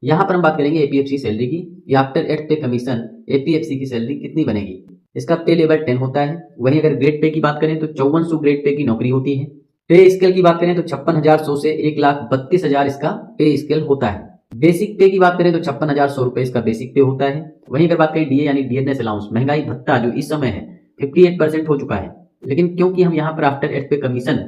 यहाँ पर हम बात करेंगे एपीएफसी सैलरी की। आफ्टर एट पे कमीशन एपीएफसी की सैलरी कितनी बनेगी। इसका पे लेवल 10 होता है। वहीं अगर ग्रेड पे की बात करें तो 5400 ग्रेड पे की नौकरी होती है। पे स्केल की बात करें तो 56,100 से 1,32,000 इसका पे स्केल होता है। बेसिक पे की बात करें तो 56,100 रुपए इसका बेसिक पे होता है। वहीं अगर बात करें डीए यानी डियरनेस अलाउंस, महंगाई भत्ता जो इस समय है 58% हो चुका है, लेकिन क्योंकि हम यहाँ पर आफ्टर एट पे कमीशन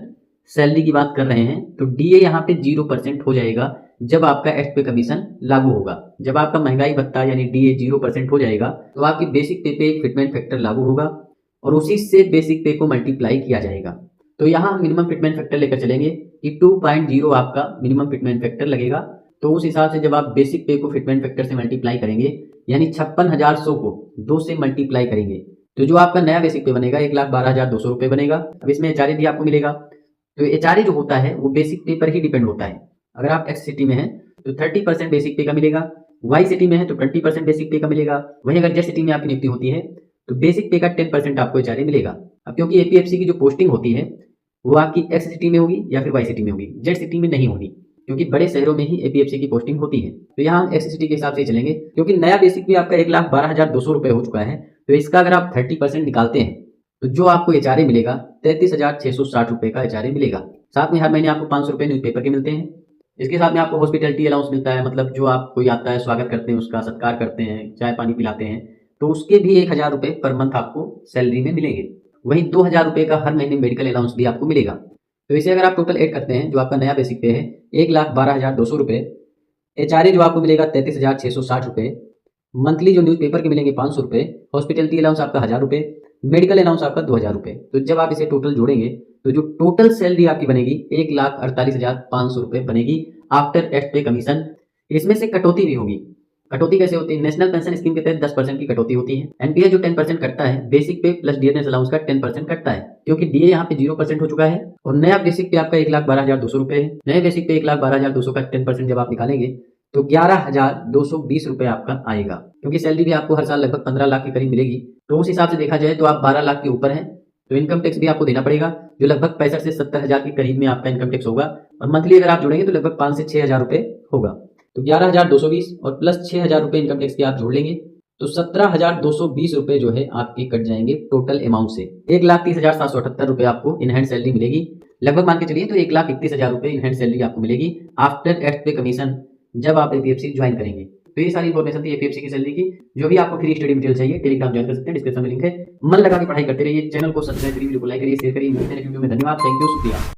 सैलरी की बात कर रहे हैं तो डीए यहाँ पे 0% हो जाएगा जब आपका एट पे कमीशन लागू होगा। जब आपका महंगाई भत्ता यानी डीए 0% हो जाएगा तो आपकी बेसिक पे पे एक फिटमेंट फैक्टर लागू होगा और उसी से बेसिक पे को मल्टीप्लाई किया जाएगा। तो यहाँ हम मिनिमम फिटमेंट फैक्टर लेकर चलेंगे कि 2.0 आपका मिनिमम फिटमेंट फैक्टर लगेगा। तो उस हिसाब से जब आप बेसिक पे को फिटमेंट फैक्टर से मल्टीप्लाई करेंगे यानी 56,100 को 2 से मल्टीप्लाई करेंगे तो जो आपका नया बेसिक पे बनेगा 1,12,200 रुपए बनेगा। अब इसमें एचआरए भी आपको मिलेगा। तो एचआरए जो होता है वो बेसिक पे पर ही डिपेंड होता है। अगर आप एक्स सिटी में हैं तो 30% बेसिक पे का मिलेगा, वाई सिटी में है तो 20% बेसिक पे का मिलेगा। वहीं अगर जेड सिटी में आपकी नियुक्ति होती है तो बेसिक पे का 10% आपको एचआरए मिलेगा। अब क्योंकि एपीएफसी की जो पोस्टिंग होती है वो आपकी एक्स सिटी में होगी या फिर वाई सिटी में होगी, जेड सिटी में नहीं होगी, क्योंकि बड़े शहरों में ही एपीएफसी की पोस्टिंग होती है। तो यहाँ एक्स सिटी के हिसाब से चलेंगे क्योंकि नया बेसिक भी आपका 1,12,200 रुपए हो चुका है। तो इसका अगर आप 30% निकालते हैं तो जो आपको एचआरए मिलेगा 33,660 रुपए का एचआरए मिलेगा। साथ में हर महीने आपको 500 रुपए न्यूज़पेपर के मिलते हैं। इसके साथ में आपको हॉस्पिटैलिटी अलाउंस मिलता है, मतलब जो आप कोई आता है स्वागत करते हैं उसका सत्कार करते हैं, चाय पानी पिलाते हैं, तो उसके भी 1,000 रुपए पर मंथ आपको सैलरी में मिलेंगे। वहीं 2,000 रुपए का हर महीने मेडिकल अलाउंस भी आपको मिलेगा। तो इसे अगर आप टोटल ऐड करते हैं जो आपका नया बेसिक पे है 1,12,200 रुपए, एचआरए जो आपको मिलेगा 33,660 रुपए, मंथली जो न्यूज़पेपर के मिलेंगे 500 रुपए, हॉस्पिटैलिटी अलाउंस आपका 1,000 रुपए, मेडिकल अलाउंस आपका 2,000 रुपए। तो जब आप इसे टोटल जोड़ेंगे तो जो टोटल सैलरी आपकी बनेगी 1,48,500 रुपए बनेगी आफ्टर एट पे कमीशन। इसमें से कटौती भी होगी। कटौती कैसे होती है? नेशनल पेंशन स्कीम के तहत 10% की कटौती होती है। एनपीएस जो 10% कटता है, बेसिक पे प्लस डियरनेस अलाउंस का 10% कटता है, क्योंकि डीए यहाँ पे 0% हो चुका है और नया बेसिक पे आपका 1,12,200 रुपए है। नए बेसिक पे 1,12,200 का 10% जब आप निकालेंगे तो 11,220 रुपए आपका आएगा, क्योंकि सैलरी भी आपको हर साल लगभग 15 लाख के करीब मिलेगी। तो उस हिसाब से देखा जाए तो आप 12 लाख के ऊपर हैं, तो इनकम टैक्स भी आपको देना पड़ेगा जो लगभग 65 से 70,000 के करीब में आपका इनकम टैक्स होगा। और मंथली अगर आप जोड़ेंगे तो लगभग 5 से 6,000 रुपए होगा। तो 11,220 और प्लस 6,000 रुपए इनकम टैक्स के आप जोड़ लेंगे तो 17,220 रुपए जो है आपके कट जाएंगे टोटल अमाउंट से। 1,30,778 रुपए आपको इनहैंड सैलरी मिलेगी। लगभग मान के चलिए तो 1,31,000 रुपए इनहैंड सैलरी आपको मिलेगी आफ्टर एट पे कमीशन जब आप एपीएफसी ज्वाइन करेंगे। तो ये सारी इन्फॉर्मेशन थी एपीएफसी की सैलरी की। जो भी आपको फ्री स्टडी मटेरियल चाहिए टेलीग्राम ज्वाइन कर सकते हैं, डिस्क्रिप्शन में लिंक है। मन लगा के पढ़ाई करते रहिए, चैनल को सब्सक्राइब करिए, वीडियो को लाइक करिए, शेयर करिए। मिलते हैं नेक्स्ट वीडियो में। धन्यवाद, थैंक यू, शुक्रिया।